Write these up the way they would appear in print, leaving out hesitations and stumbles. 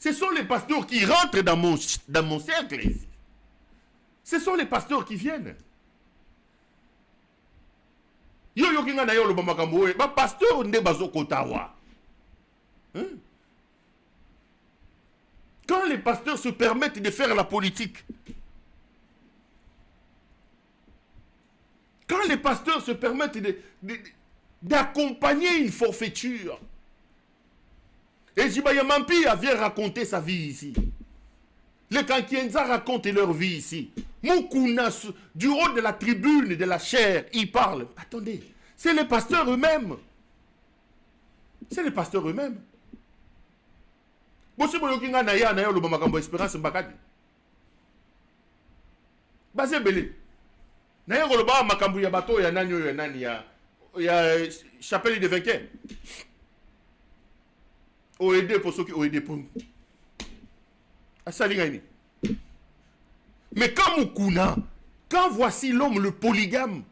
Ce sont les pasteurs qui rentrent dans mon cercle ici. Ce sont les pasteurs qui viennent. Yo yo kinga na yo lo bamakambo ba pasteur nde bazo kotawa. Quand les pasteurs se permettent de faire la politique, quand les pasteurs se permettent d'accompagner une forfaiture, et Jibaya Mampi vient raconter sa vie ici. Les Kankienza racontent leur vie ici. Moukouna, du haut de la tribune, de la chair, ils parlent. Attendez, c'est les pasteurs eux-mêmes. C'est les pasteurs eux-mêmes. Bosi boyokinga na ya na yo loba makambo Espérance Mbakadi. Basé belé. Na yo loba makambo ya bato ya nani yo nani ya chapelle de vainqueur. OED pour ceux qui OED pour nous. Asalingani. Mais quand Moukouna, quand voici l'homme le polygame,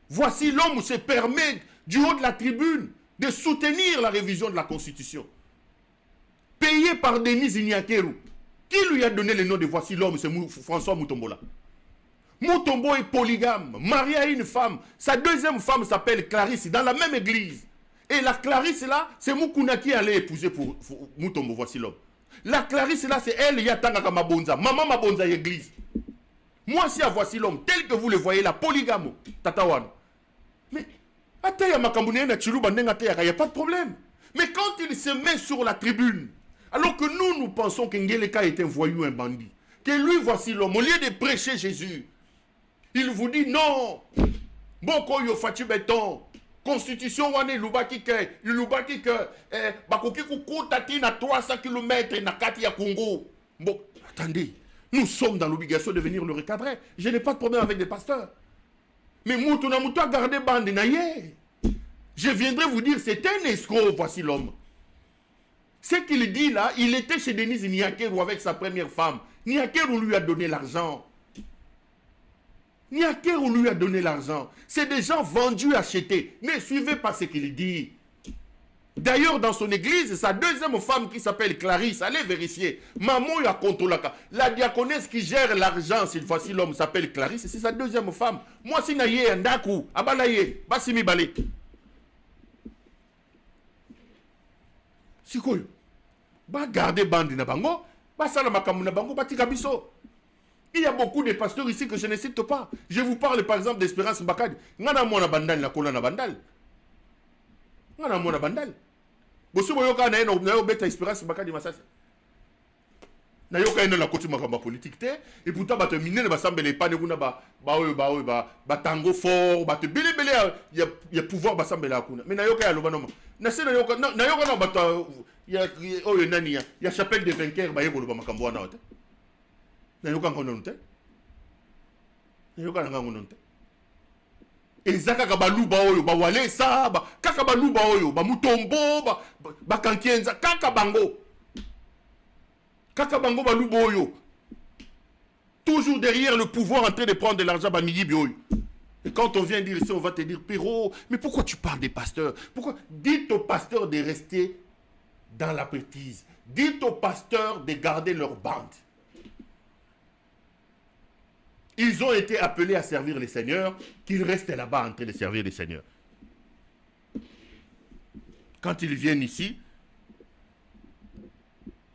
voici l'homme se permet du haut de la tribune de soutenir la révision de la Constitution. Payé par Denise Nyakeru. Qui lui a donné le nom de voici l'homme? C'est François Mutombola. Mutombo est polygame, marié à une femme. Sa deuxième femme s'appelle Clarisse, dans la même église. Et la Clarisse là, c'est Moukouna qui allait épouser pour Mutombo, voici l'homme. La Clarisse là, c'est elle, Yatanga Mabonza, maman Mabonza église. Moi, si à voici l'homme, tel que vous le voyez, la polygame, Tatawan. Mais, il n'y a pas de problème. Mais quand il se met sur la tribune, alors que nous pensons que Ngeleka est un voyou, un bandit, que lui, voici l'homme, au lieu de prêcher Jésus, il vous dit non, Boko yo fati beton, Constitution wane lubaki ke, bakoki kukutati na 300 km na kati ya Congo. Bon, attendez, nous sommes dans l'obligation de venir le recadrer. Je n'ai pas de problème avec les pasteurs. Mais Moutouna Moutoua gardé bande naïe. Je viendrai vous dire, c'est un escroc, voici l'homme. Ce qu'il dit là, il était chez Denise Nyakeru avec sa première femme. Nyakeru lui a donné l'argent. Nyakeru lui a donné l'argent. C'est des gens vendus, achetés. Ne suivez pas ce qu'il dit. D'ailleurs, dans son église, sa deuxième femme qui s'appelle Clarisse, allez vérifier. Maman ya kontolaka. La diaconesse qui gère l'argent, cette fois-ci l'homme s'appelle Clarisse, c'est sa deuxième femme. Moi, si naye ndaku, abalaye, basimi balé. Si quoi? Ba garder bande na bango, ba sala makamu na bango, ba tika biso. Il y a beaucoup de pasteurs ici que je ne cite pas. Je vous parle par exemple d'Espérance Mbakadi. Ngana mona bandal na kola na bandal. Ngana mona bandal. Bosu boyoka na yo beta Espérance Mbakadi masasa. Na yoka eno na koti makamba politique te et pourtant ba te miner ba sambele pa ne kuna ba tango fort ba te bele il y a pouvoir ba sambela kuna. Mais na yoka ya loba no. Na se na yoka na ba ta ya oyo nani ya chapelle de vainqueur ba yeko loba makambo wana ote. Na yoka ngono nte. Na yoka ngono nte. Ezaka ka baluba oyo ba wale sa ba kaka baluba oyo ba mutombo ba kankienza kaka bango. Kaka bango baluba oyo. Toujours derrière le pouvoir en train de prendre de l'argent ba miyibi oyo. Et quand on vient dire ici, on va te dire Péro, mais pourquoi tu parles des pasteurs? Pourquoi? Dites aux pasteurs de rester dans la bêtise. Dites aux pasteurs de garder leur bande. Ils ont été appelés à servir les seigneurs, qu'ils restent là-bas en train de servir les seigneurs. Quand ils viennent ici,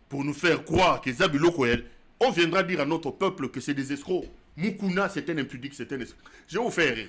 pour nous faire croire que Zabilo Koel, on viendra dire à notre peuple que c'est des escrocs. Moukouna, c'est un impudique, c'est un escroc. Je vais vous faire rire.